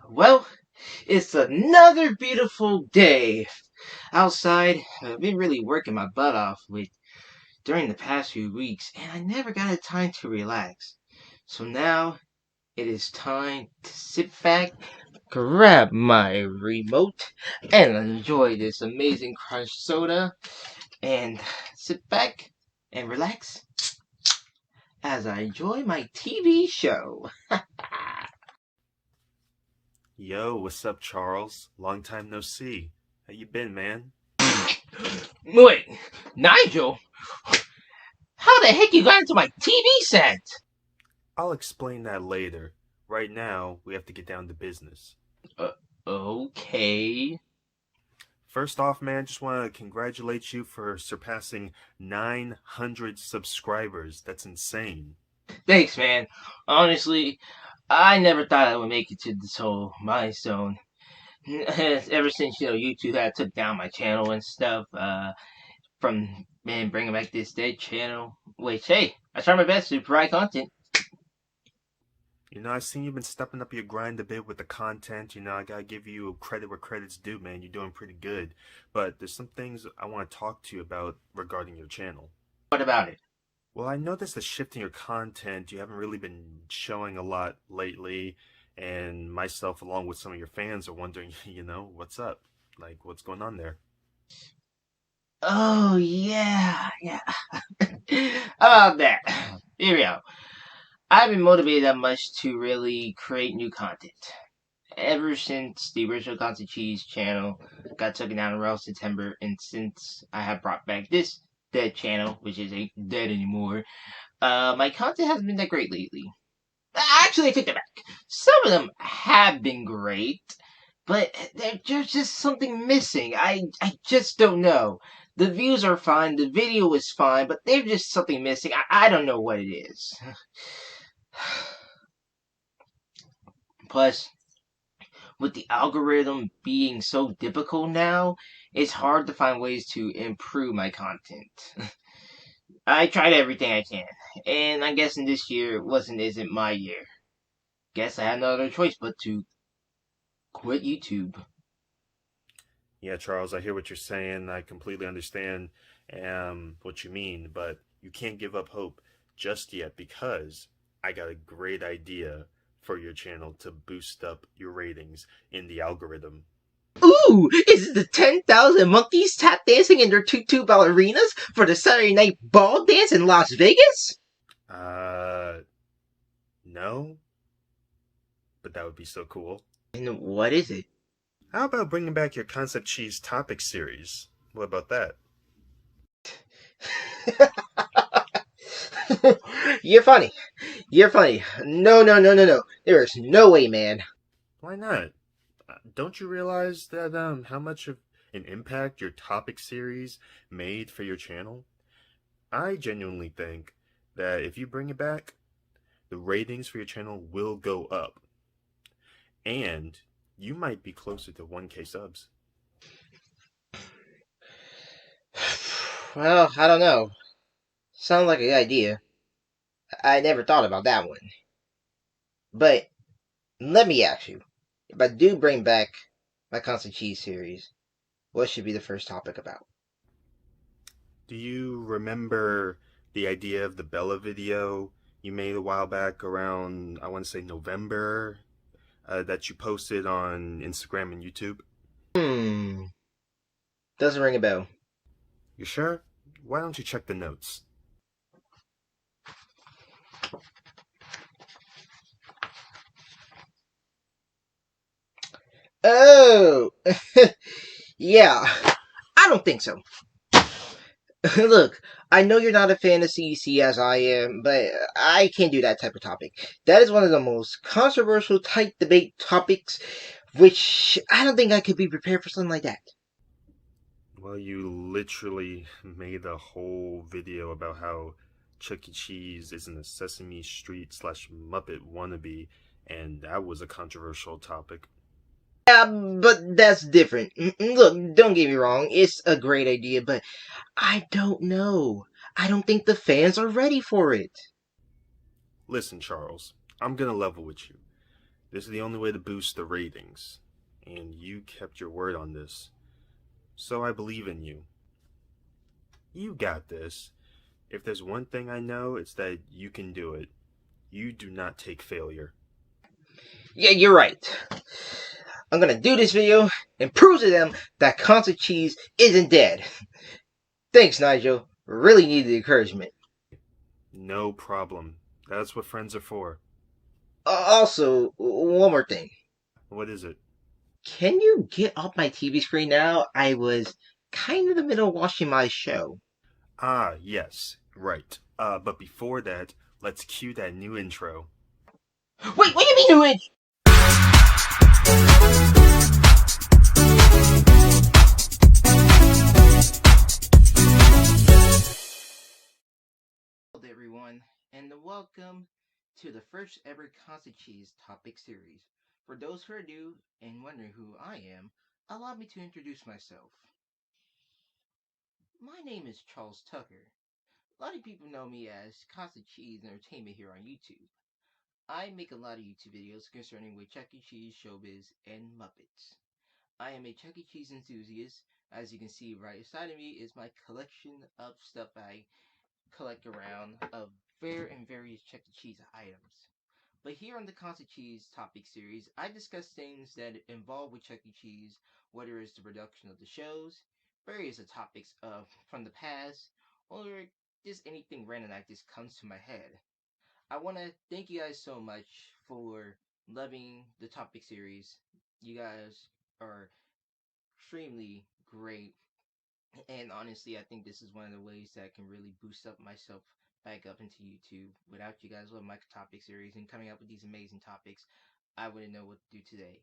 Well, it's another beautiful day outside. I've been really working my butt off during the past few weeks, and I never got a time to relax. So now it is time to sit back, grab my remote, and enjoy this amazing crunch soda, and sit back and relax as I enjoy my TV show. Yo, what's up, Charles? Long time no see. How you been, man? Wait, Nigel? How the heck you got into my TV set? I'll explain that later. Right now, we have to get down to business. Uh, okay. First off, man, just want to congratulate you for surpassing 900 subscribers. That's insane. Thanks, man. Honestly, I never thought I would make it to this whole milestone. Ever since, YouTube had took down my channel and stuff, from, man, bringing back this dead channel. Which, hey, I try my best to provide content. I've seen you've been stepping up your grind a bit with the content. I gotta give you credit where credit's due, man. You're doing pretty good. But there's some things I want to talk to you about regarding your channel. What about it? Well, I noticed a shift in your content. You haven't really been showing a lot lately, and myself, along with some of your fans, are wondering, what's up? Like, what's going on there? Oh, yeah. How about that? Here we go. I've been motivated that much to really create new content. Ever since the original Constant Cheese channel got taken down around September, and since I have brought back this dead channel, which isn't dead anymore, my content hasn't been that great lately. Actually, I take that back. Some of them have been great, but there's just something missing. I just don't know. The views are fine, the video is fine, but there's just something missing. I don't know what it is. Plus, with the algorithm being so difficult now, it's hard to find ways to improve my content. I tried everything I can, and I'm guessing this year isn't my year. Guess I had no other choice but to quit YouTube. Yeah, Charles, I hear what you're saying. I completely understand what you mean, but you can't give up hope just yet because I got a great idea for your channel to boost up your ratings in the algorithm. Ooh, is it the 10,000 monkeys tap dancing in their tutu ballerinas for the Saturday night ball dance in Las Vegas? No, but that would be so cool. And what is it? How about bringing back your Concept Cheese topic series? What about that? You're funny. You're funny. No. There is no way, man. Why not? Don't you realize that how much of an impact your topic series made for your channel? I genuinely think that if you bring it back, the ratings for your channel will go up. And you might be closer to 1K subs. Well, I don't know. Sounds like a good idea. I never thought about that one. But let me ask you, if I do bring back my Constant Cheese series, what should be the first topic about? Do you remember the idea of the Bella video you made a while back around, I want to say November, that you posted on Instagram and YouTube? Doesn't ring a bell. You sure? Why don't you check the notes? Oh, yeah. I don't think so. Look, I know you're not a fan of CEC as I am, but I can't do that type of topic. That is one of the most controversial type debate topics, which I don't think I could be prepared for something like that. Well, you literally made a whole video about how Chuck E. Cheese isn't a Sesame Street / Muppet wannabe, and that was a controversial topic. Yeah, but that's different. Look, don't get me wrong, it's a great idea, but I don't know. I don't think the fans are ready for it. Listen, Charles, I'm gonna level with you. This is the only way to boost the ratings. And you kept your word on this. So I believe in you. You got this. If there's one thing I know, it's that you can do it. You do not take failure. Yeah, you're right. I'm gonna do this video and prove to them that concert cheese isn't dead. Thanks, Nigel. Really need the encouragement. No problem. That's what friends are for. Also, one more thing. What is it? Can you get off my TV screen now? I was kind of in the middle of watching my show. Ah, yes. Right. But before that, let's cue that new intro. Wait, what do you mean new intro? Hello everyone, and welcome to the first ever Concert Cheese topic series. For those who are new and wondering who I am, allow me to introduce myself. My name is Charles Tucker. A lot of people know me as Concert Cheese Entertainment here on YouTube. I make a lot of YouTube videos concerning with Chuck E. Cheese, showbiz, and Muppets. I am a Chuck E. Cheese enthusiast. As you can see right beside of me is my collection of stuff I collect around of various Chuck E. Cheese items. But here on the Concert Cheese topic series, I discuss things that involve with Chuck E. Cheese, whether it's the production of the shows, various topics from the past, or just anything random that just comes to my head. I want to thank you guys so much for loving the topic series. You guys are extremely great, and honestly, I think this is one of the ways that can really boost up myself back up into YouTube. Without you guys loving my topic series and coming up with these amazing topics, I wouldn't know what to do today.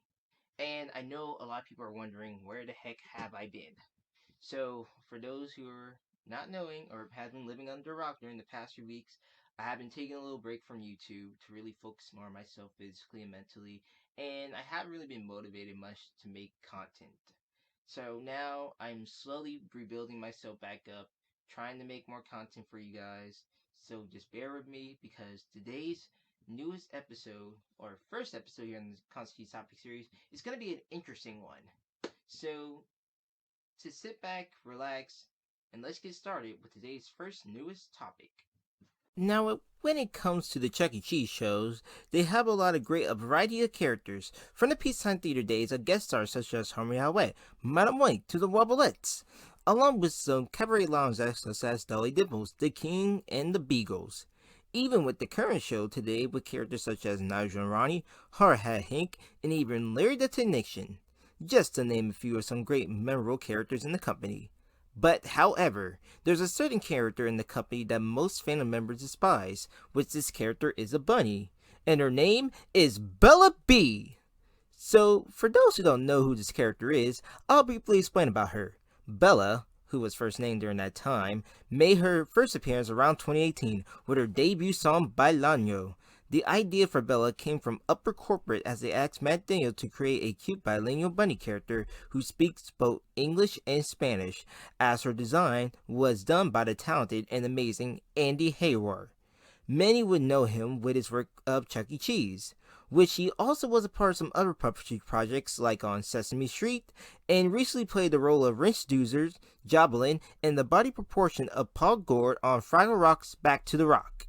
And I know a lot of people are wondering, where the heck have I been? So, for those who are not knowing or have been living under a rock during the past few weeks, I have been taking a little break from YouTube to really focus more on myself physically and mentally, and I haven't really been motivated much to make content. So now I'm slowly rebuilding myself back up, trying to make more content for you guys. So just bear with me because today's newest episode, or first episode here in the Constitute Topic series, is going to be an interesting one. So to sit back, relax, and let's get started with today's first newest topic. Now, when it comes to the Chuck E. Cheese shows, they have a lot of great variety of characters. From the Peacetime Theater days, of guest stars such as Hauge, Madame White to the Wobblettes, along with some cabaret lounge acts such as Dolly Dimples, the King, and the Beagles. Even with the current show today with characters such as Nigel and Ronnie, Hard Hat Hank, and even Larry the Technician, just to name a few of some great memorable characters in the company. But, however, there's a certain character in the company that most fandom members despise, which this character is a bunny, and her name is Bella B. So, for those who don't know who this character is, I'll briefly explain about her. Bella, who was first named during that time, made her first appearance around 2018 with her debut song Bailando. The idea for Bella came from upper corporate as they asked Matt Daniel to create a cute bilingual bunny character who speaks both English and Spanish, as her design was done by the talented and amazing Andy Hayward. Many would know him with his work of Chuck E. Cheese, which he also was a part of some other puppetry projects like on Sesame Street, and recently played the role of Wrench Doozers, Joblin, and the body proportion of Paul Gord on Fraggle Rock's Back to the Rock.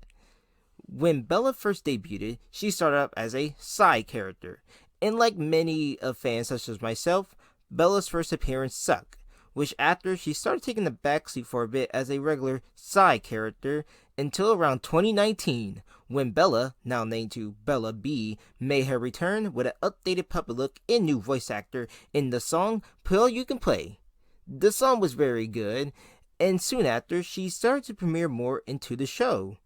When Bella first debuted, she started up as a side character, and like many of fans such as myself, Bella's first appearance sucked, which after she started taking the backseat for a bit as a regular side character until around 2019, when Bella, now named to Bella B, made her return with an updated puppet look and new voice actor in the song Pill You Can Play. The song was very good, and soon after, she started to premiere more into the show.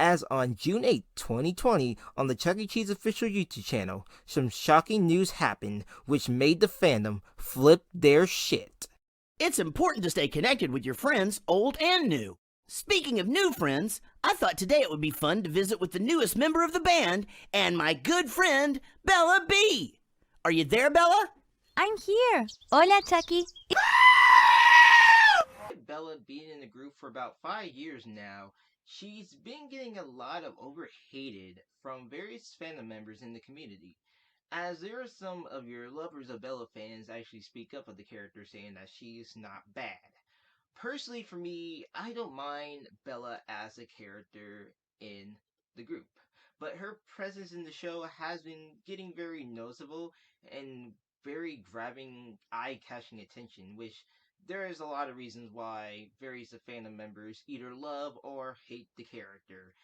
As on June 8, 2020, on the Chuck E. Cheese official YouTube channel, some shocking news happened which made the fandom flip their shit. It's important to stay connected with your friends, old and new. Speaking of new friends, I thought today it would be fun to visit with the newest member of the band and my good friend, Bella B. Are you there, Bella? I'm here. Hola, Chucky. Bella being in the group for about 5 years now, she's been getting a lot of overhated from various fandom members in the community. as there are some of your lovers of Bella fans actually speak up for the character saying that she is not bad. Personally, for me, I don't mind Bella as a character in the group, but her presence in the show has been getting very noticeable and very grabbing, eye-catching attention, which there is a lot of reasons why various of fandom members either love or hate the character,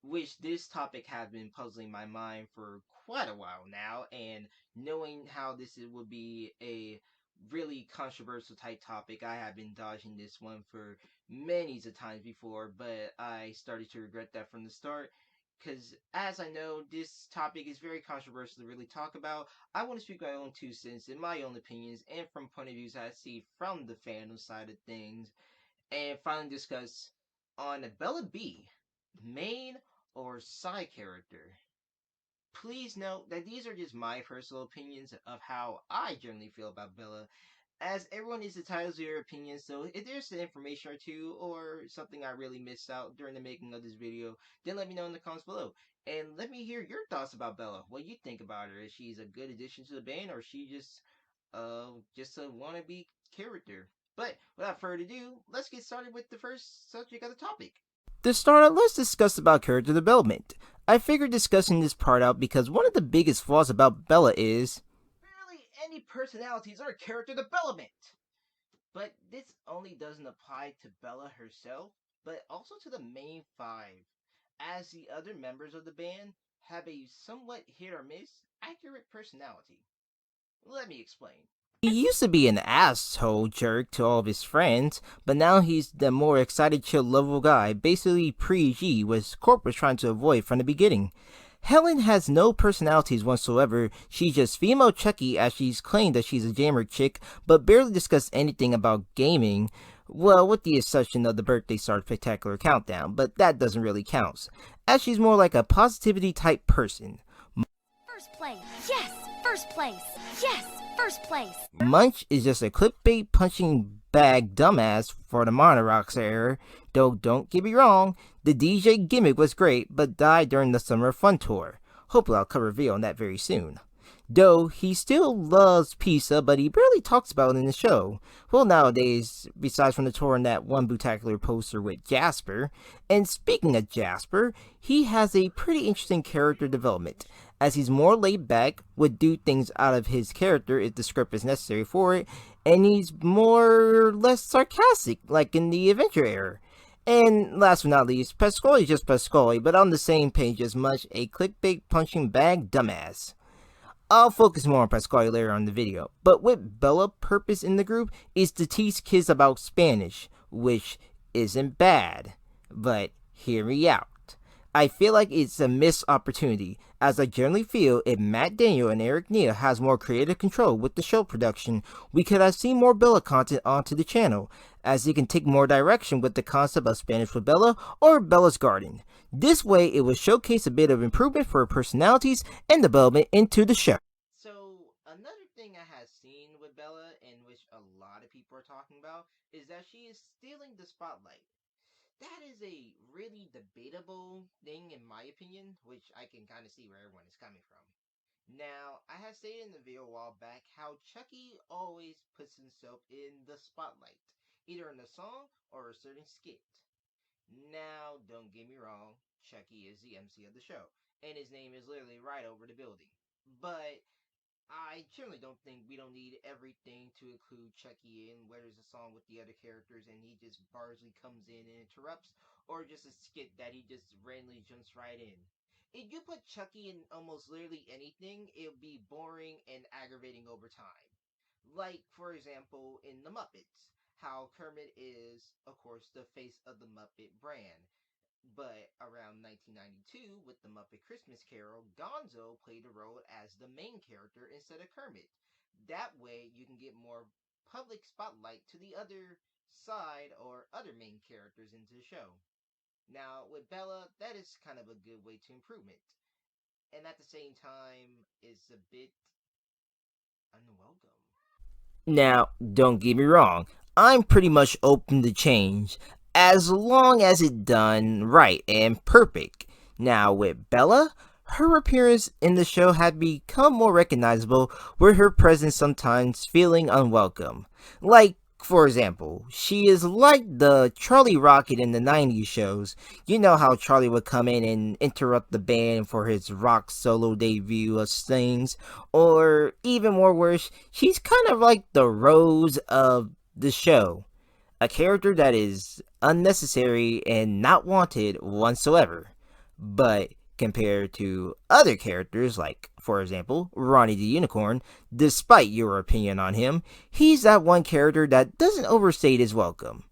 which this topic has been puzzling my mind for quite a while now, and knowing how would be a really controversial type topic, I have been dodging this one for many a times before, but I started to regret that from the start. Because as I know, this topic is very controversial to really talk about. I want to speak my own 2 cents and my own opinions, and from point of views I see from the fandom side of things, and finally discuss on Bella B, main or side character. Please note that these are just my personal opinions of how I generally feel about Bella, as everyone is entitled to their opinion, so if there's an information or two or something I really missed out during the making of this video, then let me know in the comments below. And let me hear your thoughts about Bella. What you think about her. Is she's a good addition to the band, or is she just a wannabe character? But without further ado, let's get started with the first subject of the topic. To start out, let's discuss about character development. I figured discussing this part out because one of the biggest flaws about Bella is Barely any personalities or character development. But this only doesn't apply to Bella herself, but also to the main five, as the other members of the band have a somewhat hit or miss accurate personality. Let me explain. he used to be an asshole jerk to all of his friends, but now he's the more excited, chill, lovable guy, basically pre-G, which Corp was trying to avoid from the beginning. Helen has no personalities whatsoever. She's just female Chucky, as she's claimed that she's a gamer chick, but barely discussed anything about gaming. Well, with the exception of the Birthday Star Spectacular Countdown, but that doesn't really count, as she's more like a positivity type person. First place. Yes, first place. Yes, first place. Munch is just a clickbait punching bag dumbass for the Monorox era, though don't get me wrong, the DJ gimmick was great, but died during the Summer Fun Tour. Hopefully I'll cover a video on that very soon. Though he still loves pizza, but he barely talks about it in the show. Well, nowadays, besides from the tour and that one spectacular poster with Jasper. And speaking of Jasper, he has a pretty interesting character development, as he's more laid back, would do things out of his character if the script is necessary for it, and he's more or less sarcastic, like in the Adventure era. And last but not least, Pasqually is just Pasqually, but on the same page as much a clickbait punching bag dumbass. I'll focus more on Pasqually later on in the video, but with Bella's purpose in the group is to teach kids about Spanish, which isn't bad, but hear me out. I feel like it's a missed opportunity, as I generally feel if Matt Daniel and Eric Neal has more creative control with the show production, we could have seen more Bella content onto the channel, as he can take more direction with the concept of Spanish with Bella or Bella's Garden. This way it will showcase a bit of improvement for her personalities and development into the show. So, another thing I have seen with Bella, and which a lot of people are talking about, is that she is stealing the spotlight. That is a really debatable thing in my opinion, which I can kind of see where everyone is coming from. Now, I have stated in the video a while back how Chucky always puts himself in the spotlight, either in a song or a certain skit. Now, don't get me wrong, Chucky is the MC of the show, and his name is literally right over the building. But I generally don't think we don't need everything to include Chucky in, whether it's a song with the other characters and he just bargely comes in and interrupts, or just a skit that he just randomly jumps right in. If you put Chucky in almost literally anything, it would be boring and aggravating over time. Like, for example, in The Muppets, how Kermit is, of course, the face of the Muppet brand. But around 1992, with the Muppet Christmas Carol, Gonzo played the role as the main character instead of Kermit. That way, you can get more public spotlight to the other side or other main characters into the show. Now, with Bella, that is kind of a good way to improvement. And at the same time, it's a bit unwelcome. Now, don't get me wrong, I'm pretty much open to change, as long as it's done right and perfect. Now with Bella, Her appearance in the show had become more recognizable, with her presence sometimes feeling unwelcome. Like, for example, she is like the Charlie Rocket in the 90s shows. You know how Charlie would come in and interrupt the band for his rock solo debut of things, or even more worse, she's kind of like the Rose of the show, a character that is unnecessary and not wanted whatsoever. But compared to other characters, like, for example, Ronnie the Unicorn, despite your opinion on him, he's that one character that doesn't overstate his welcome.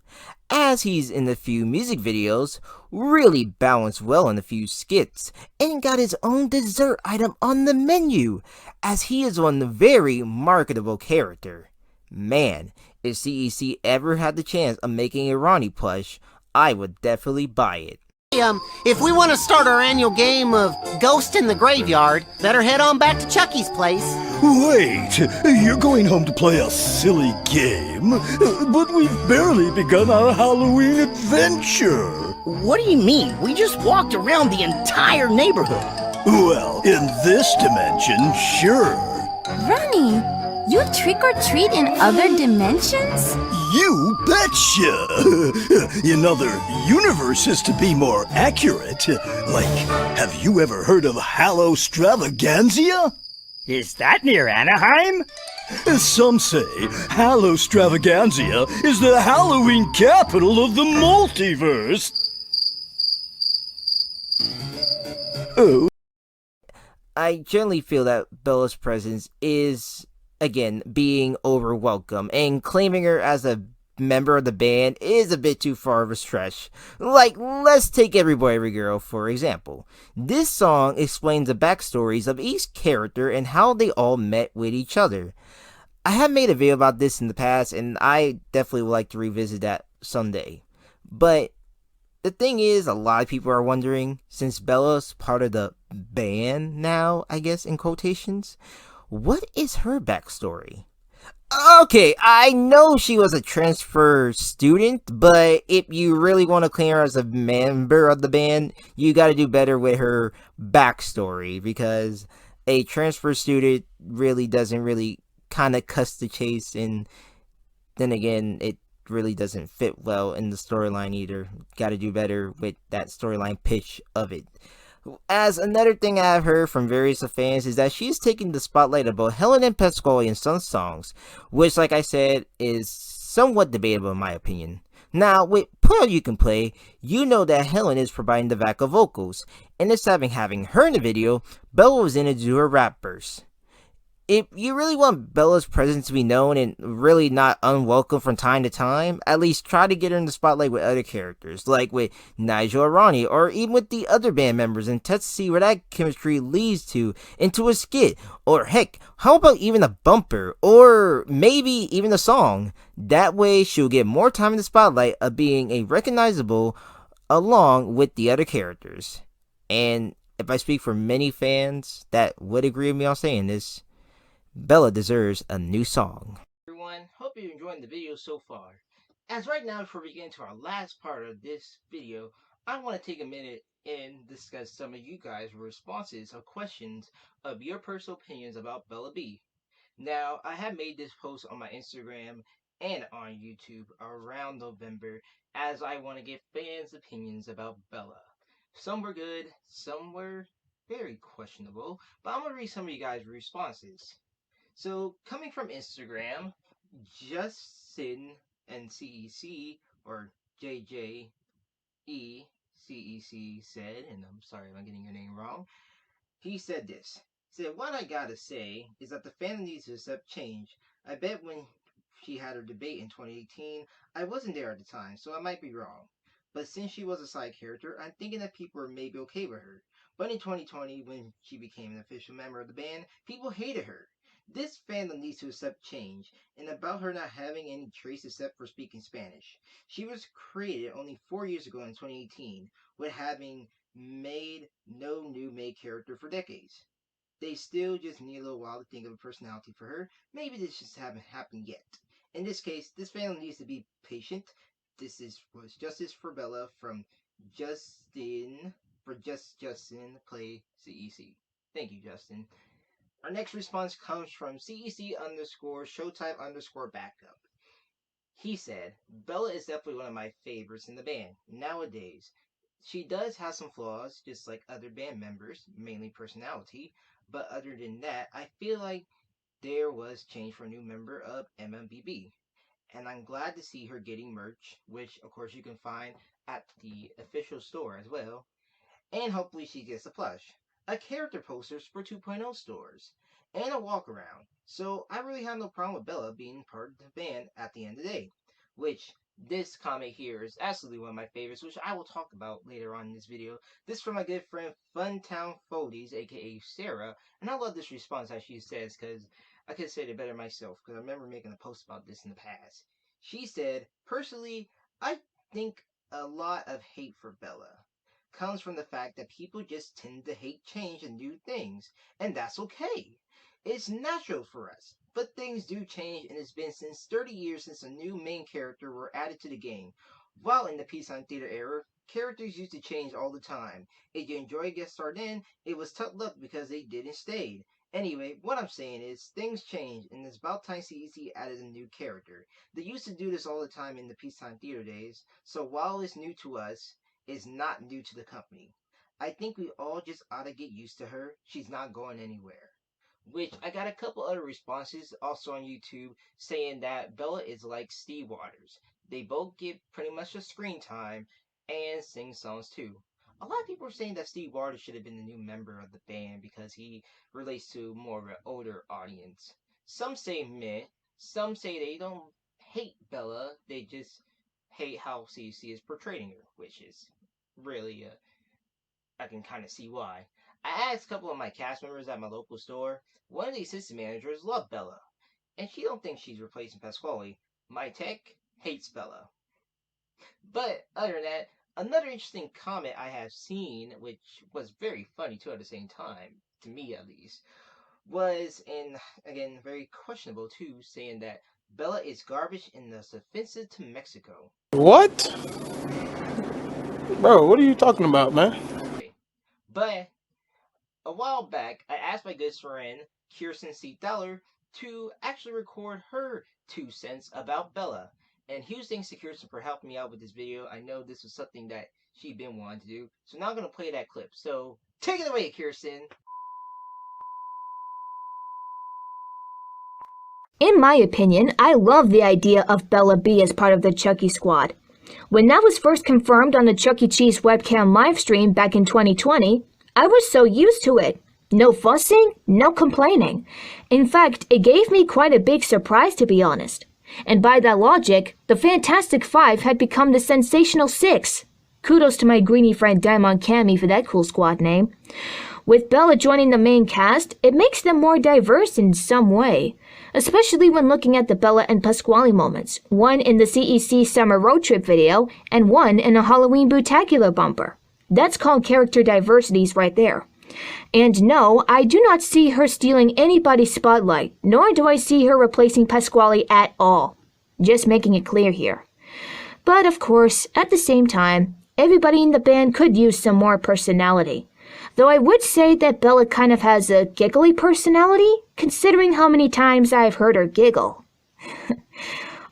As he's in a few music videos, really balanced well in a few skits, and got his own dessert item on the menu, as he is one very marketable character. Man, if CEC ever had the chance of making a Ronnie plush, I would definitely buy it. If we want to start our annual game of Ghost in the Graveyard, better head on back to Chucky's place. Wait, you're going home to play a silly game? But we've barely begun our Halloween adventure. What do you mean? We just walked around the entire neighborhood. Well, in this dimension, sure. Ronnie, you trick or treat in other dimensions? You betcha! In other universes, to be more accurate. Like, have you ever heard of Hallowstravaganzia? Is that near Anaheim? Some say Hallowstravaganzia is the Halloween capital of the multiverse. Oh. I generally feel that Bella's presence is, again, being over welcome, and claiming her as a member of the band is a bit too far of a stretch. Like, let's take Every Boy Every Girl for example. This song explains the backstories of each character and how they all met with each other. I have made a video about this in the past, and I definitely would like to revisit that someday. But the thing is, a lot of people are wondering, since Bella's part of the band now, I guess in quotations, what is her backstory? Okay, I know she was a transfer student, but if you really want to claim her as a member of the band, you gotta do better with her backstory, because a transfer student really doesn't really kind of cuss the chase, and then again, it really doesn't fit well in the storyline either. Gotta do better with that storyline pitch of it. As another thing I've heard from various fans is that she's taking the spotlight of both Helen and Pasqually in some songs, which, like I said, is somewhat debatable in my opinion. Now, with Put All You Can Play, you know that Helen is providing the backup vocals, and instead of having her in the video, Bella was in to do her rap verse. If you really want Bella's presence to be known and really not unwelcome from time to time, at least try to get her in the spotlight with other characters, like with Nigel or Ronnie, or even with the other band members, and test to see where that chemistry leads to into a skit, or heck, how about even a bumper, or maybe even a song. That way she'll get more time in the spotlight of being a recognizable along with the other characters. And if I speak for many fans that would agree with me on saying this, Bella deserves a new song. Everyone, hope you're enjoying the video so far. As right now, before we get into our last part of this video, I want to take a minute and discuss some of you guys' responses or questions of your personal opinions about Bella B. Now, I have made this post on my Instagram and on YouTube around November, as I want to get fans' opinions about Bella. Some were good, some were very questionable, but I'm going to read some of you guys' responses. So, coming from Instagram, Justin and CEC, or JJECEC said, and I'm sorry if I'm getting your name wrong, he said this. He said, what I gotta say is that the fandom needs to accept change. I bet when she had her debate in 2018, I wasn't there at the time, so I might be wrong. But since she was a side character, I'm thinking that people are maybe okay with her. But in 2020, when she became an official member of the band, people hated her. This fandom needs to accept change, and about her not having any trace except for speaking Spanish. She was created only 4 years ago in 2018, with having made no new main character for decades. They still just need a little while to think of a personality for her. Maybe this just haven't happened yet. In this case, this family needs to be patient. Was justice for Bella from Justin for Justin play CEC. Thank you, Justin. Our next response comes from CEC underscore Showtime underscore backup. He said, Bella is definitely one of my favorites in the band nowadays. She does have some flaws, just like other band members, mainly personality, but other than that, I feel like there was change for a new member of MMBB. And I'm glad to see her getting merch, which of course you can find at the official store as well. And hopefully she gets a plush, a character posters for 2.0 stores, and a walk around. So I really have no problem with Bella being part of the band at the end of the day. Which this comment here is absolutely one of my favorites, which I will talk about later on in this video. This is from my good friend Funtown Foldies, aka Sarah, and I love this response as she says, because I could have said it better myself, because I remember making a post about this in the past. She said, personally, I think a lot of hate for Bella comes from the fact that people just tend to hate change and new things, and that's okay. It's natural for us, but things do change, and it's been since 30 years since a new main character were added to the game. While in the peacetime theater era, characters used to change all the time. If you enjoy guest starred in, it was tough luck because they didn't stay. Anyway, what I'm saying is, things change, and it's about time CEC added a new character. They used to do this all the time in the peacetime theater days, so while it's new to us, is not new to the company. I think we all just ought to get used to her. She's not going anywhere. Which I got a couple other responses also on YouTube saying that Bella is like Steve Waters. They both get pretty much the screen time and sing songs too. A lot of people are saying that Steve Waters should have been the new member of the band because he relates to more of an older audience. Some say meh, some say they don't hate Bella, they just hate how CC is portraying her, which is really I can kind of see why. I asked a couple of my cast members at my local store. One of the assistant managers loved Bella, and she don't think she's replacing Pasqually. My tech hates Bella. But other than that, another interesting comment I have seen, which was very funny too at the same time, to me at least, was, and again, very questionable too, saying that Bella is garbage and thus offensive to Mexico. What? Bro, what are you talking about, man? But a while back, I asked my good friend Kiersten Seethaler to actually record her 2 cents about Bella. And huge thanks to Kiersten for helping me out with this video. I know this was something that she'd been wanting to do. So now I'm going to play that clip. So take it away, Kiersten. In my opinion, I love the idea of Bella B as part of the Chucky squad. When that was first confirmed on the Chuck E. Cheese webcam livestream back in 2020, I was so used to it. No fussing, no complaining. In fact, it gave me quite a big surprise, to be honest. And by that logic, the Fantastic Five had become the Sensational Six. Kudos to my greeny friend Diamond Cammy for that cool squad name. With Bella joining the main cast, it makes them more diverse in some way. Especially when looking at the Bella and Pasqually moments, one in the CEC Summer Road Trip video, and one in a Halloween Bootacular bumper. That's called character diversities right there. And no, I do not see her stealing anybody's spotlight, nor do I see her replacing Pasqually at all. Just making it clear here. But of course, at the same time, everybody in the band could use some more personality. Though I would say that Bella kind of has a giggly personality, considering how many times I've heard her giggle.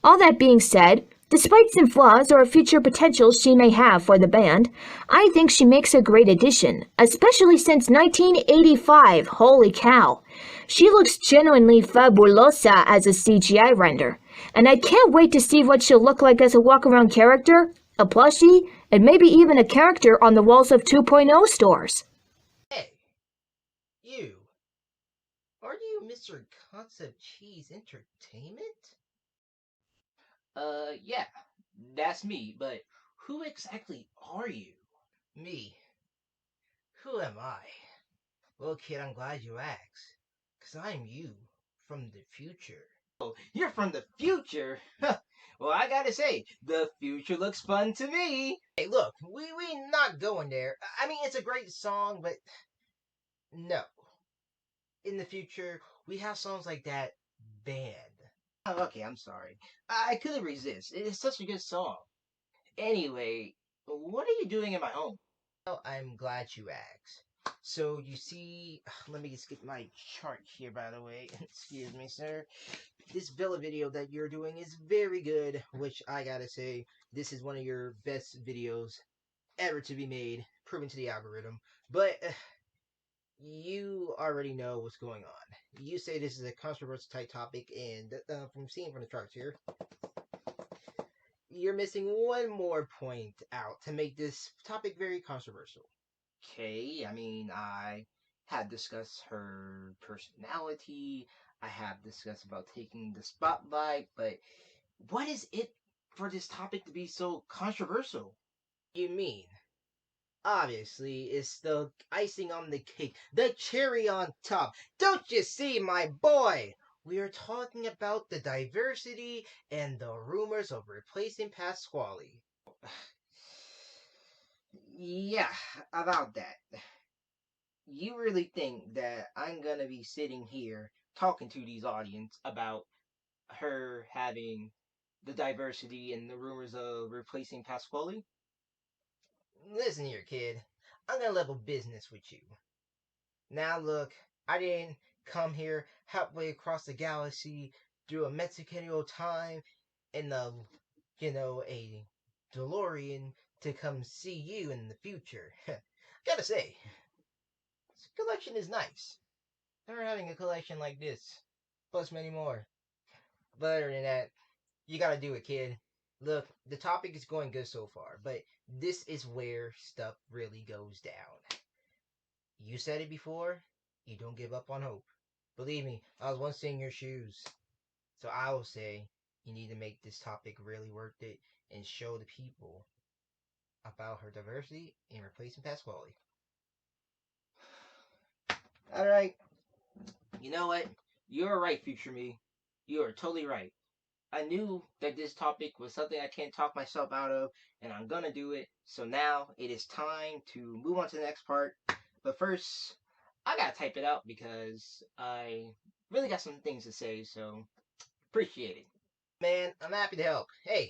All that being said, despite some flaws or future potentials she may have for the band, I think she makes a great addition, especially since 1985, holy cow. She looks genuinely fabulosa as a CGI render, and I can't wait to see what she'll look like as a walk-around character, a plushie, and maybe even a character on the walls of 2.0 stores. Hey, you. Are you Mr. Concept Cheese Entertainment? Yeah, that's me, but who exactly are you? Me? Who am I? Well, kid, I'm glad you asked, 'cause I'm you, from the future. Oh, you're from the future? Well, I gotta say, the future looks fun to me. Hey, look, we not going there. I mean, it's a great song, but no. In the future, we have songs like that banned. Oh, okay, I'm sorry. I couldn't resist. It's such a good song. Anyway, what are you doing in my home? Well, I'm glad you asked. So, you see, let me just get my chart here, by the way. Excuse me, sir. This Villa video that you're doing is very good, which I gotta say, this is one of your best videos ever to be made, proven to the algorithm. But you already know what's going on. You say this is a controversial type topic, and from seeing from the charts here, you're missing one more point out to make this topic very controversial. Okay, I mean, I have discussed her personality, I have discussed about taking the spotlight, but what is it for this topic to be so controversial? You mean? Obviously, it's the icing on the cake, the cherry on top. Don't you see, my boy? We are talking about the diversity and the rumors of replacing Pasqually. Yeah, about that. You really think that I'm gonna be sitting here talking to these audience about her having the diversity and the rumors of replacing Pasqually? Listen here, kid. I'm gonna level business with you. Now look, I didn't come here halfway across the galaxy through a Mexican time in a DeLorean to come see you in the future. Gotta say, this collection is nice. Never having a collection like this, plus many more. But other than that, you gotta do it, kid. Look, the topic is going good so far, but this is where stuff really goes down. You said it before, you don't give up on hope. Believe me, I was once in your shoes. So I will say, you need to make this topic really worth it and show the people about her diversity and replacing Pasqually. Alright, you know what? You're right, future me. You are totally right. I knew that this topic was something I can't talk myself out of, and I'm gonna do it. So now it is time to move on to the next part. But first, I gotta type it out because I really got some things to say, so appreciate it. Man, I'm happy to help. Hey,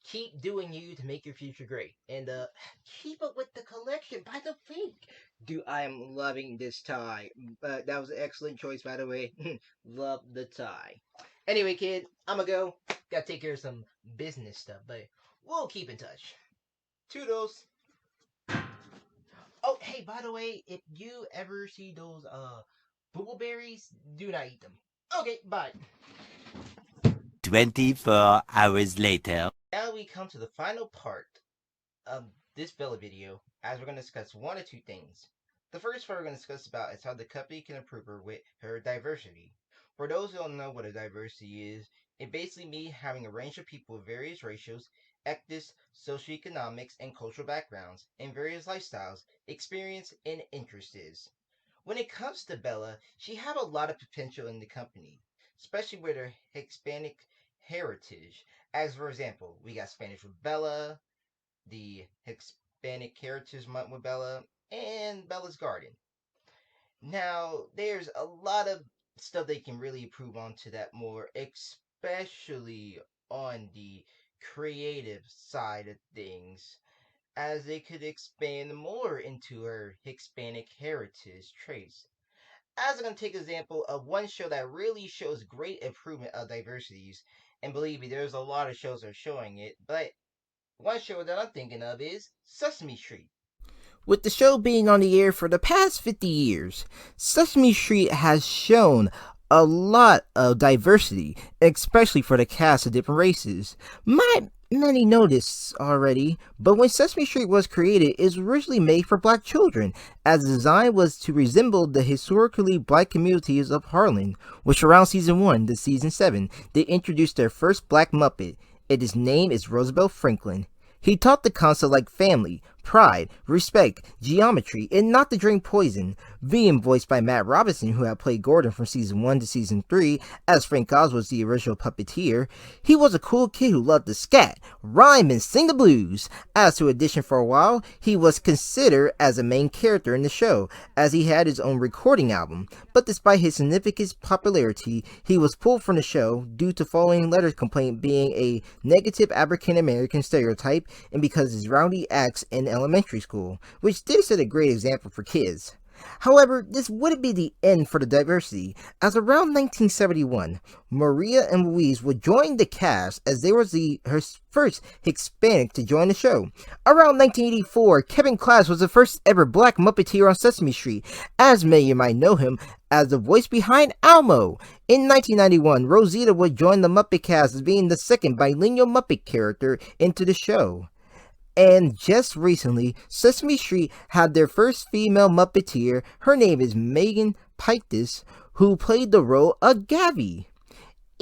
keep doing you to make your future great. And keep up with the collection by the fake. Dude, I am loving this tie. That was an excellent choice, by the way. Love the tie. Anyway, kid, I'ma go. Gotta take care of some business stuff, but we'll keep in touch. Toodles. Oh, hey, by the way, if you ever see those bubbleberries, do not eat them. Okay, bye. 24 hours later. Now we come to the final part of this Bella video, as we're going to discuss one or two things. The first part we're going to discuss about is how the company can improve her diversity. For those who don't know what a diversity is, it basically means having a range of people of various racials, ethnic, socioeconomics, and cultural backgrounds, and various lifestyles, experience, and interests. When it comes to Bella, she have a lot of potential in the company, especially with her Hispanic heritage. As for example, we got Spanish with Bella, the Hispanic Heritage Month with Bella, and Bella's Garden. Now, there's a lot of stuff they can really improve on to that more, especially on the creative side of things, as they could expand more into her Hispanic heritage traits. As I'm going to take an example of one show that really shows great improvement of diversities, and believe me, there's a lot of shows that are showing it, but one show that I'm thinking of is Sesame Street. With the show being on the air for the past 50 years, Sesame Street has shown a lot of diversity, especially for the cast of different races. Might many know this already, but when Sesame Street was created, it was originally made for black children, as the design was to resemble the historically black communities of Harlem, which around season 1 to season 7, they introduced their first black Muppet, and his name is Roosevelt Franklin. He taught the concept like family, pride, respect, geometry, and not to drink poison. Being voiced by Matt Robinson, who had played Gordon from season 1 to season 3, as Frank Oz was the original puppeteer, he was a cool kid who loved to scat, rhyme, and sing the blues. As to audition for a while, he was considered as a main character in the show, as he had his own recording album. But despite his significant popularity, he was pulled from the show due to following letter complaint being a negative African American stereotype, and because his rowdy acts and elementary school, which did set a great example for kids. However, this wouldn't be the end for the diversity, as around 1971, Maria and Louise would join the cast as they were her first Hispanic to join the show. Around 1984, Kevin Clash was the first ever black Muppeteer on Sesame Street, as many of you might know him as the voice behind Elmo. In 1991, Rosita would join the Muppet cast as being the second bilingual Muppet character into the show. And just recently, Sesame Street had their first female Muppeteer. Her name is Megan Pykes, who played the role of Gabby.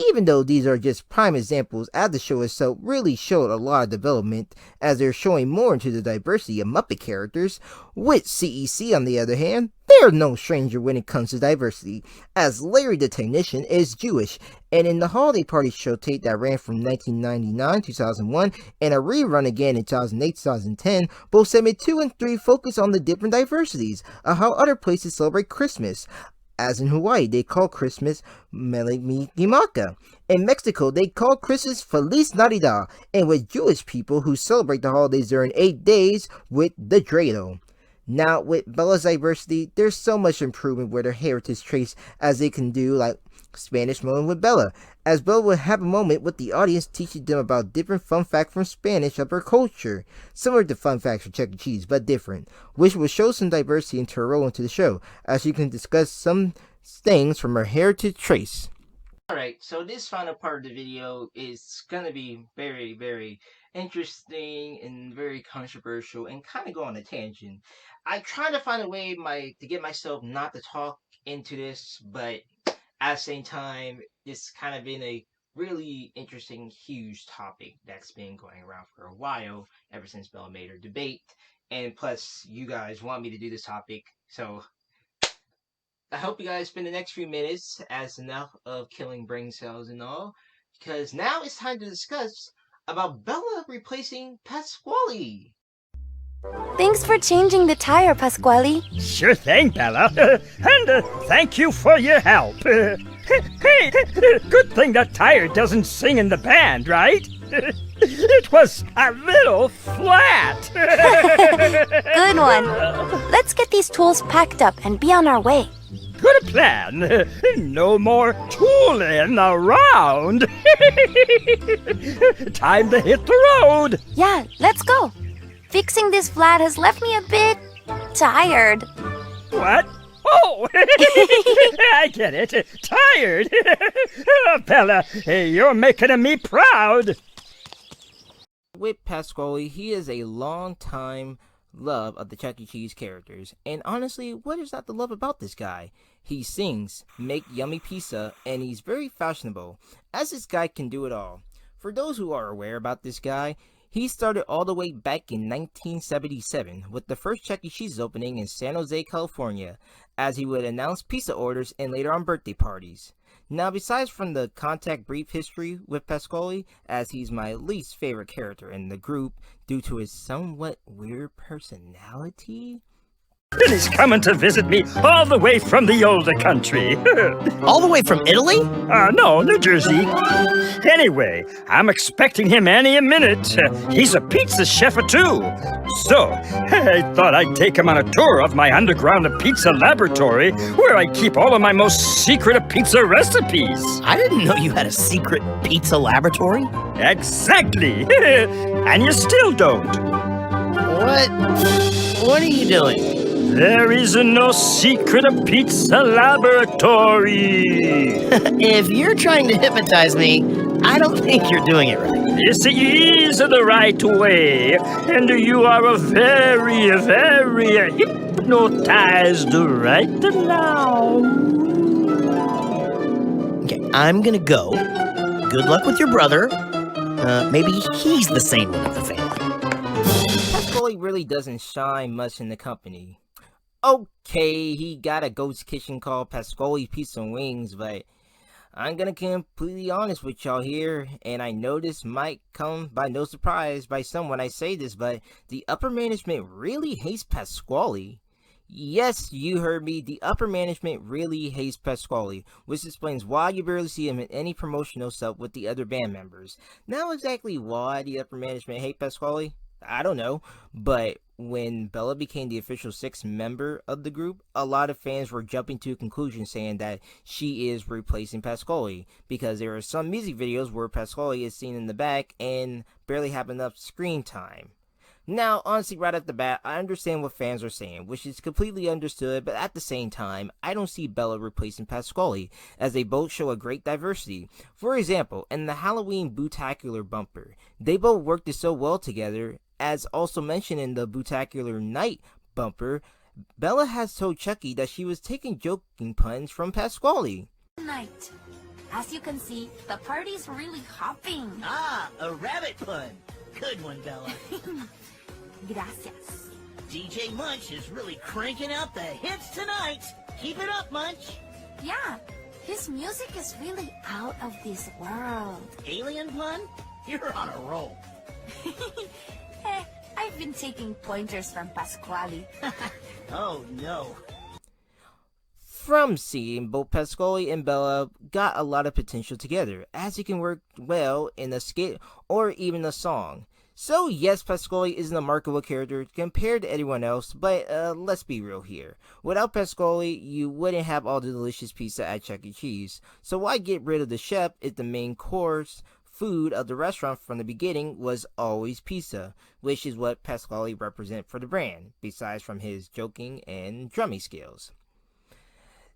Even though these are just prime examples, as the show itself really showed a lot of development, as they're showing more into the diversity of Muppet characters, with CEC on the other hand, they're no stranger when it comes to diversity, as Larry the Technician is Jewish, and in the Holiday Party show tape that ran from 1999-2001, and a rerun again in 2008-2010, both segment 2 and 3 focus on the different diversities of how other places celebrate Christmas. As in Hawaii, they call Christmas Melimimaka. In Mexico, they call Christmas Feliz Navidad. And with Jewish people who celebrate the holidays during 8 days with the dreidel. Now, with Bella's diversity, there's so much improvement with her heritage traits as they can do, like Spanish moment with Bella, as Bella will have a moment with the audience teaching them about different fun facts from Spanish of her culture, similar to fun facts for Chuck E. Cheese, but different, which will show some diversity into her role into the show, as she can discuss some things from her heritage traits. Alright, so this final part of the video is gonna be very, very interesting and very controversial and kind of go on a tangent. I try to find a way to get myself not to talk into this, but at the same time, it's kind of been a really interesting, huge topic that's been going around for a while, ever since Bella made her debate. And plus, you guys want me to do this topic, so I hope you guys spend the next few minutes as enough of killing brain cells and all, because now it's time to discuss about Bella replacing Pasqually. Thanks for changing the tire, Pasqually. Sure thing, Bella. And thank you for your help. Hey, good thing that tire doesn't sing in the band, right? It was a little flat. Good one. Let's get these tools packed up and be on our way. Good plan. No more tooling around. Time to hit the road. Yeah, let's go. Fixing this flat has left me a bit tired. What? Oh, I get it. Tired. Bella, you're making me proud. With Pasqually, he is a long-time love of the Chuck E. Cheese characters, and honestly, what is not to love about this guy? He sings, make yummy pizza, and he's very fashionable, as this guy can do it all. For those who are aware about this guy, he started all the way back in 1977 with the first Chuck E. Cheese opening in San Jose, California, as he would announce pizza orders and later on birthday parties. Now, besides from the contact brief history with Pasqually, as he's my least favorite character in the group due to his somewhat weird personality. And he's coming to visit me all the way from the older country. All the way from Italy? No, New Jersey. Anyway, I'm expecting him any minute. He's a pizza chef too. So, I thought I'd take him on a tour of my underground pizza laboratory, where I keep all of my most secret pizza recipes. I didn't know you had a secret pizza laboratory. Exactly. And you still don't. What are you doing? There is no secret pizza laboratory. If you're trying to hypnotize me, I don't think you're doing it right. This is the right way, and you are very, very hypnotized right now. Okay, I'm gonna go. Good luck with your brother. Maybe he's the sane one of the family. Pasqually really doesn't shine much in the company. Okay, he got a ghost kitchen called Pasqually's Pizza and Wings, but I'm gonna be completely honest with y'all here, and I know this might come by no surprise by some when I say this, but the upper management really hates Pasqually. Yes, you heard me, the upper management really hates Pasqually, which explains why you barely see him in any promotional stuff with the other band members. Now exactly why the upper management hate Pasqually? I don't know. But when Bella became the official sixth member of the group, a lot of fans were jumping to conclusions saying that she is replacing Pasqually, because there are some music videos where Pasqually is seen in the back and barely have enough screen time. Now, honestly, right off the bat, I understand what fans are saying, which is completely understood, but at the same time, I don't see Bella replacing Pasqually, as they both show a great diversity. For example, in the Halloween Bootacular bumper, they both worked it so well together, as also mentioned in the Bootacular Night bumper. Bella has told Chucky that she was taking joking puns from Pasqually. Night. As you can see, the party's really hopping. Ah, a rabbit pun. Good one, Bella. Gracias. DJ Munch is really cranking out the hits tonight. Keep it up, Munch. Yeah, his music is really out of this world. Alien pun? You're on a roll. I've been taking pointers from Pasqually. Oh, no. From seeing, both Pasqually and Bella got a lot of potential together, as it can work well in a skit or even a song. So yes, Pasqually isn't a marketable character compared to anyone else, but let's be real here. Without Pasqually, you wouldn't have all the delicious pizza at Chuck E. Cheese. So why get rid of the chef if the main course food of the restaurant from the beginning was always pizza, which is what Pasqually represents for the brand, besides from his joking and drumming skills.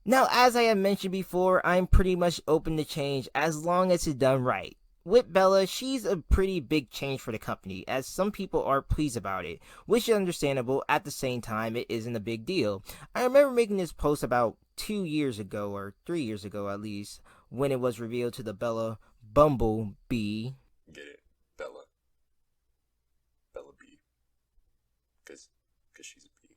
Now, as I have mentioned before, I'm pretty much open to change as long as it's done right. With Bella, she's a pretty big change for the company, as some people are pleased about it, which is understandable. At the same time, it isn't a big deal. I remember making this post about 2 years ago, or 3 years ago at least, when it was revealed to the Bella Bumblebee. Get it? Bella. Bella Bee. Because she's a bee.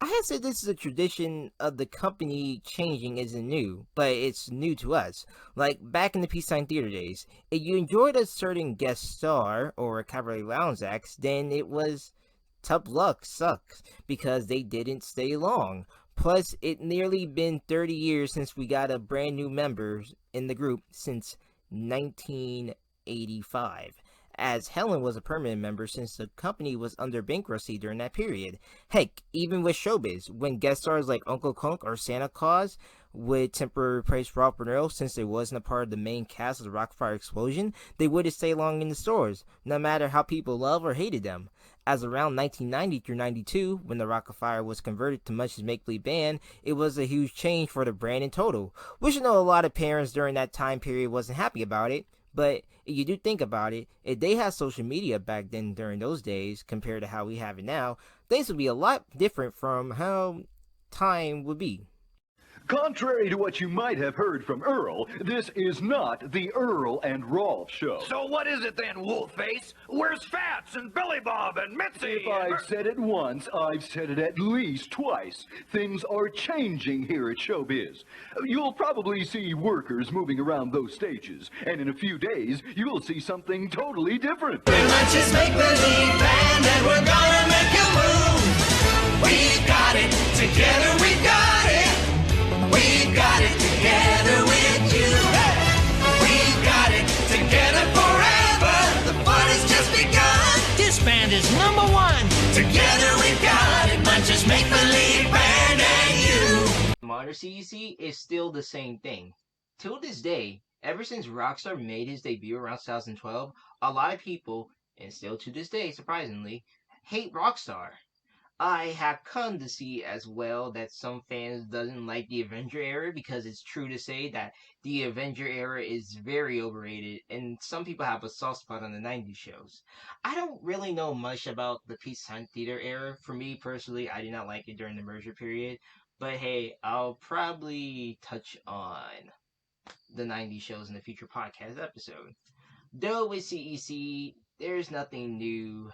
I have said this is a tradition of the company changing isn't new, but it's new to us. Like back in the Peace Sign Theater days, if you enjoyed a certain guest star or a Cabaret Lounge act, then it was tough luck sucks because they didn't stay long. Plus, it nearly been 30 years since we got a brand new member in the group since 1985. As Helen was a permanent member since the company was under bankruptcy during that period. Heck, even with Showbiz, when guest stars like Uncle Kunk or Santa Claus would temporarily replace Ralph Bernal since they wasn't a part of the main cast of the Rockfire Explosion, they wouldn't stay long in the stores, no matter how people loved or hated them. As around 1990 through 92, when the Rockafire was converted to Munch's Make-Believe Band, it was a huge change for the brand in total, which I know a lot of parents during that time period wasn't happy about it. But if you do think about it, if they had social media back then during those days compared to how we have it now, things would be a lot different from how time would be. Contrary to what you might have heard from Earl, this is not the Earl and Rolf show. So what is it then, Wolfface? Where's Fats and Billy Bob and Mitzi? If I've said it once, I've said it at least twice. Things are changing here at Showbiz. You'll probably see workers moving around those stages, and in a few days, you'll see something totally different. We're Munch's make-believe band, and we're gonna make you move. We've got it, together we've got it. We've got it together with you. We've got it together forever. The fun has just begun. This band is #1. Together we've got it. Munch's make-believe band and you. Modern CEC is still the same thing. Till this day, ever since Rockstar made his debut around 2012, a lot of people, and still to this day, surprisingly, hate Rockstar. I have come to see as well that some fans doesn't like the Avenger era because it's true to say that the Avenger era is very overrated and some people have a soft spot on the 90s shows. I don't really know much about the Peace Sign Theater era. For me personally, I did not like it during the merger period, but hey, I'll probably touch on the 90s shows in the future podcast episode. Though with CEC, there's nothing new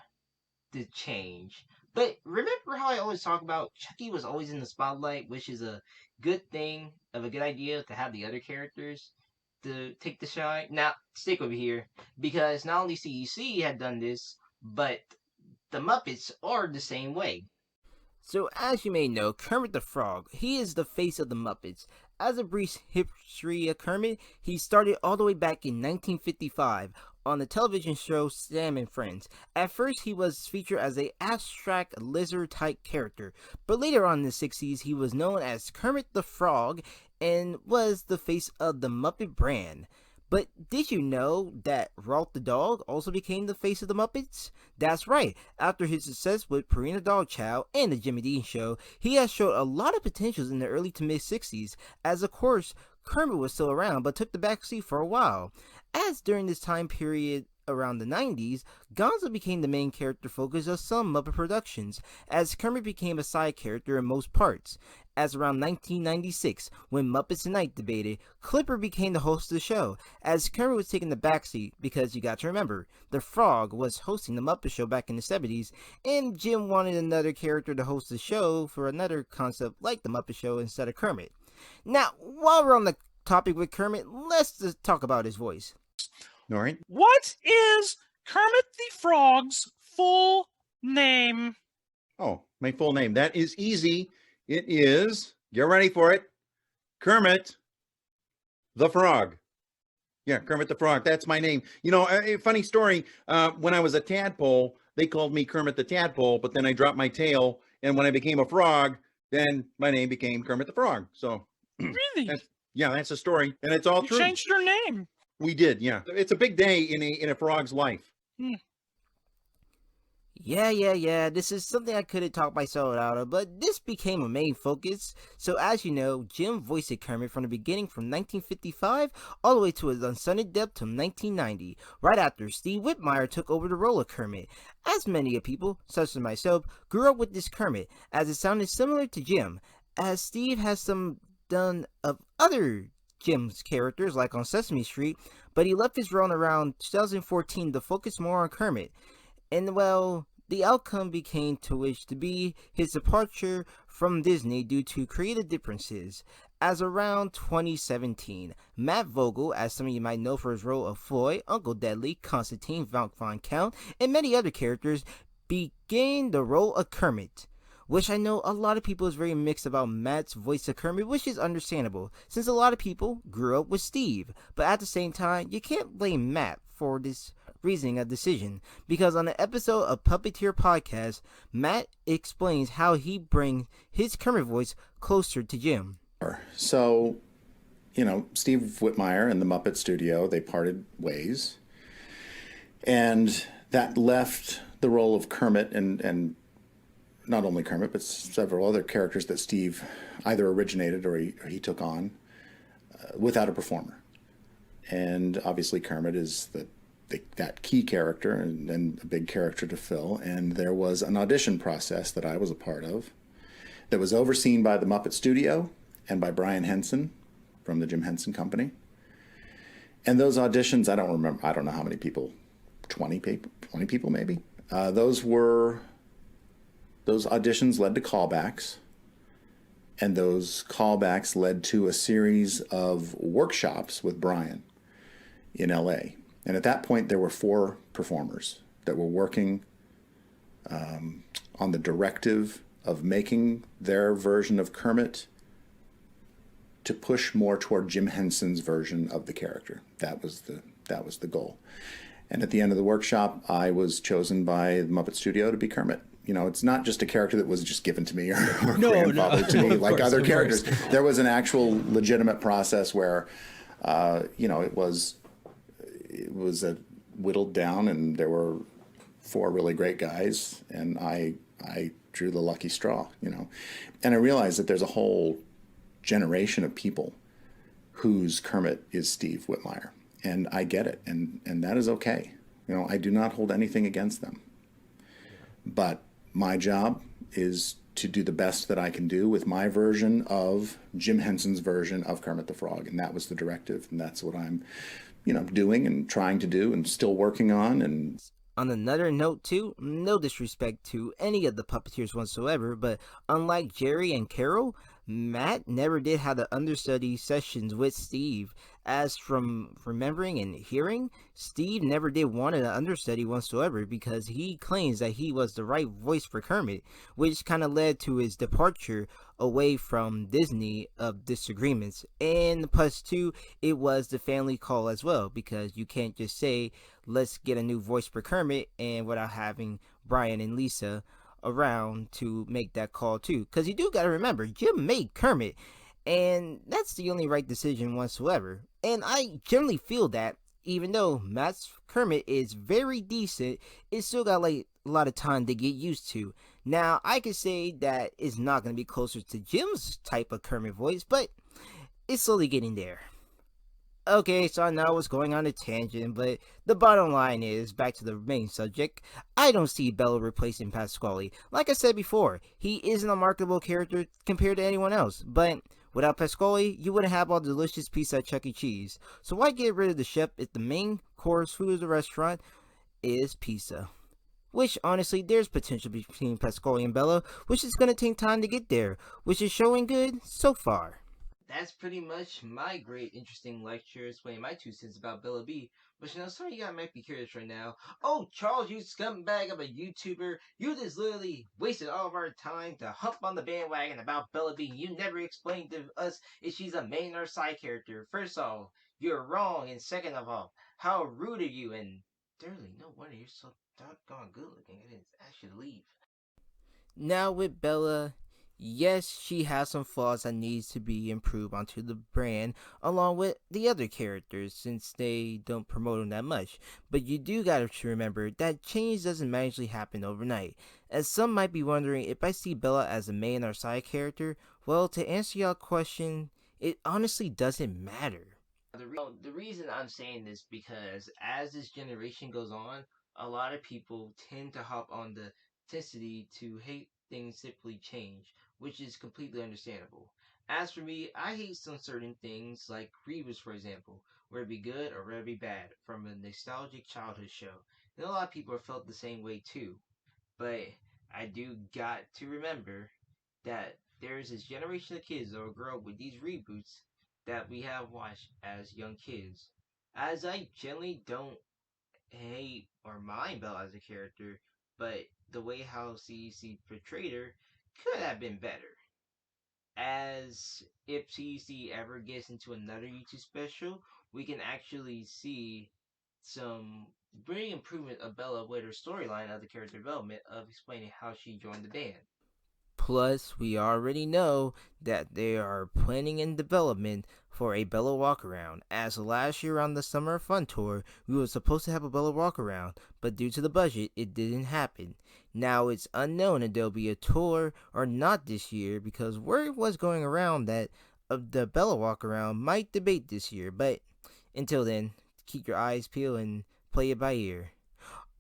to change. But remember how I always talk about Chucky was always in the spotlight, which is a good thing, of a good idea to have the other characters to take the shine? Now, stick over here, because not only CEC had done this, but the Muppets are the same way. So as you may know, Kermit the Frog, he is the face of the Muppets. As a brief history of Kermit, he started all the way back in 1955, on the television show Sam and Friends. At first, he was featured as an abstract lizard-type character, but later on in the 60s, he was known as Kermit the Frog and was the face of the Muppet brand. But did you know that Rolf the Dog also became the face of the Muppets? That's right, after his success with Purina Dog Chow and the Jimmy Dean Show, he has showed a lot of potentials in the early to mid 60s, as of course, Kermit was still around but took the backseat for a while. As during this time period around the 90s, Gonzo became the main character focus of some Muppet productions, as Kermit became a side character in most parts. As around 1996, when Muppets Tonight debated, Clipper became the host of the show, as Kermit was taking the backseat because you got to remember, the Frog was hosting the Muppet Show back in the 70s, and Jim wanted another character to host the show for another concept like the Muppet Show instead of Kermit. Now, while we're on the topic with Kermit, let's just talk about his voice. Noreen? What is Kermit the Frog's full name? Oh, my full name. That is easy. It is, get ready for it, Kermit the Frog. Yeah, Kermit the Frog. That's my name. You know, a funny story. When I was a tadpole, they called me Kermit the Tadpole, but then I dropped my tail, and when I became a frog, then my name became Kermit the Frog. So, really? That's a story, and it's all You true. changed your name. We did, yeah. It's a big day in a frog's life. Yeah, this is something I couldn't talk myself out of, but this became a main focus. So as you know, Jim voiced Kermit from the beginning from 1955 all the way to his unsunny death till 1990, right after Steve Whitmire took over the role of Kermit. As many of people, such as myself, grew up with this Kermit, as it sounded similar to Jim, as Steve has some done of other Jim's characters like on Sesame Street, but he left his role around 2014 to focus more on Kermit. And well, the outcome became to which to be his departure from Disney due to creative differences. As around 2017, Matt Vogel, as some of you might know for his role of Floyd, Uncle Deadly, Constantine, Von Count, and many other characters, began the role of Kermit. Which I know a lot of people is very mixed about Matt's voice of Kermit, which is understandable, since a lot of people grew up with Steve. But at the same time, you can't blame Matt for this reasoning a decision, because on an episode of Puppeteer Podcast, Matt explains how he brings his Kermit voice closer to Jim. So, you know, Steve Whitmire and the Muppet Studio, they parted ways, and that left the role of Kermit and not only Kermit, but several other characters that Steve either originated or he took on without a performer. And obviously Kermit is that key character and a big character to fill. And there was an audition process that I was a part of that was overseen by the Muppet Studio and by Brian Henson from the Jim Henson Company. And those auditions, I don't know how many people, 20 people maybe. Those auditions led to callbacks, and those callbacks led to a series of workshops with Brian in LA. And at that point, there were 4 performers that were working on the directive of making their version of Kermit to push more toward Jim Henson's version of the character. That was the goal. And at the end of the workshop, I was chosen by the Muppet Studio to be Kermit. You know, it's not just a character that was just given to me or grandfathered to me like other characters. There was an actual legitimate process where, it was whittled down, and there were 4 really great guys, and I drew the lucky straw, And I realized that there's a whole generation of people whose Kermit is Steve Whitmire, and I get it, and that is okay. I do not hold anything against them, but my job is to do the best that I can do with my version of Jim Henson's version of Kermit the Frog, and that was the directive, and that's what I'm, doing and trying to do and still working on. And on another note too, no disrespect to any of the puppeteers whatsoever, but unlike Jerry and Carol, Matt never did have the understudy sessions with Steve. As from remembering and hearing, Steve never did want an understudy whatsoever because he claims that he was the right voice for Kermit, which kind of led to his departure away from Disney of disagreements. And plus two, it was the family call as well because you can't just say let's get a new voice for Kermit and without having Brian and Lisa around to make that call too. Because you do got to remember, Jim made Kermit, and that's the only right decision whatsoever. And I generally feel that even though Matt's Kermit is very decent, it still got like a lot of time to get used to. Now I could say that it's not going to be closer to Jim's type of Kermit voice, but it's slowly getting there. Okay, so I know I was going on a tangent, but the bottom line is, back to the main subject, I don't see Bella replacing Pasqually. Like I said before, he isn't a marketable character compared to anyone else, but without Pasqually, you wouldn't have all the delicious pizza at Chuck E. Cheese. So why get rid of the chef if the main course food of the restaurant is pizza? Which, honestly, there's potential between Pasqually and Bella, which is going to take time to get there, which is showing good so far. That's pretty much my great, interesting lecture explaining my 2 cents about Bella B. But some of you guys might be curious right now. Oh, Charles, you scumbag of a YouTuber. You just literally wasted all of our time to hop on the bandwagon about Bella B. You never explained to us if she's a main or side character. First of all, you're wrong. And second of all, how rude of you. And thirdly, no wonder you're so doggone good looking. I didn't ask you to leave. Now with Bella, yes, she has some flaws that needs to be improved onto the brand along with the other characters since they don't promote them that much. But you do gotta remember that change doesn't magically happen overnight. As some might be wondering if I see Bella as a main or side character, well, to answer your question, it honestly doesn't matter. The reason I'm saying this because as this generation goes on, a lot of people tend to hop on the intensity to hate things simply change, which is completely understandable. As for me, I hate some certain things like Grievous, for example, whether it be good or whether it be bad, from a nostalgic childhood show. And a lot of people have felt the same way too. But I do got to remember that there's this generation of kids that will grow up with these reboots that we have watched as young kids. As I generally don't hate or mind Belle as a character, but the way how CEC portrayed her could have been better. As if CEC ever gets into another YouTube special, we can actually see some big improvement of Bella with her storyline of the character development of explaining how she joined the band. Plus, we already know that they are planning in development for a Bella Walkaround, as last year on the Summer Fun Tour, we were supposed to have a Bella Walkaround, but due to the budget, it didn't happen. Now it's unknown if there'll be a tour or not this year, because word was going around that the Bella Walkaround might debate this year, but until then, keep your eyes peeled and play it by ear.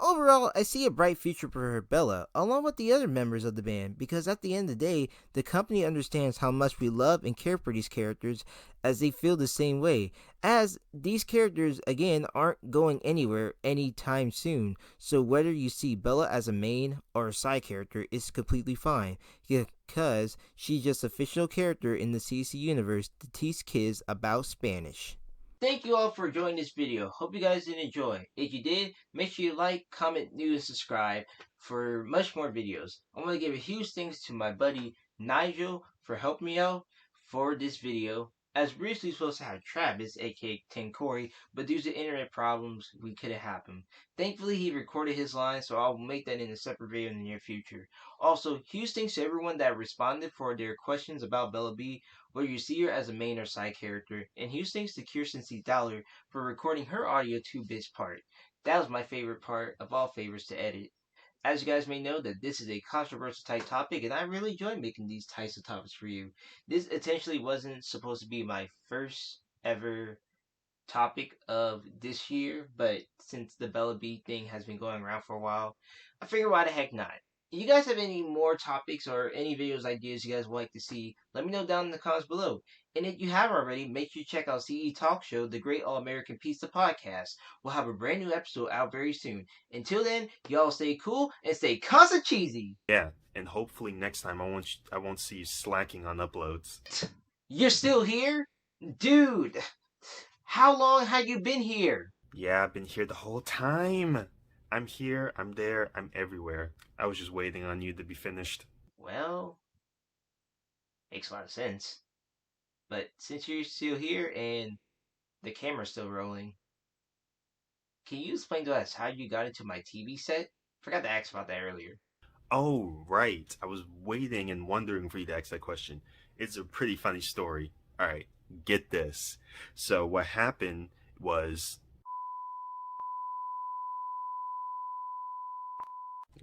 Overall, I see a bright future for Bella, along with the other members of the band, because at the end of the day, the company understands how much we love and care for these characters, as they feel the same way, as these characters, again, aren't going anywhere anytime soon, so whether you see Bella as a main or a side character is completely fine, because she's just a fictional character in the CC universe to teach kids about Spanish. Thank you all for joining this video. Hope you guys did enjoy. If you did, make sure you like, comment, new, and subscribe for much more videos. I want to give a huge thanks to my buddy Nigel for helping me out for this video. As briefly supposed to have Travis, aka Ten Corey, but due to internet problems, we couldn't have him. Thankfully, he recorded his line, so I'll make that in a separate video in the near future. Also, huge thanks to everyone that responded for their questions about Bella B, whether you see her as a main or side character, and huge thanks to Kiersten Seethaler for recording her audio 2 bits part. That was my favorite part of all favors to edit. As you guys may know, that this is a controversial type topic, and I really enjoy making these types of topics for you. This intentionally wasn't supposed to be my first ever topic of this year, but since the Bella B thing has been going around for a while, I figured why the heck not. you guys have any more topics or any videos ideas you guys would like to see, let me know down in the comments below. And if you haven't already, make sure you check out CE Talk Show, the Great All American Pizza Podcast. We'll have a brand new episode out very soon. Until then, y'all stay cool and stay constant cheesy. Yeah, and hopefully next time I won't see you slacking on uploads. You're still here? Dude, how long have you been here? Yeah, I've been here the whole time. I'm here, I'm there, I'm everywhere. I was just waiting on you to be finished. Well, makes a lot of sense. But since you're still here and the camera's still rolling, can you explain to us how you got into my TV set? Forgot to ask about that earlier. Oh, right. I was waiting and wondering for you to ask that question. It's a pretty funny story. Alright, get this. So what happened was...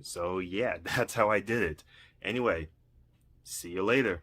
So yeah, that's how I did it. Anyway, see you later.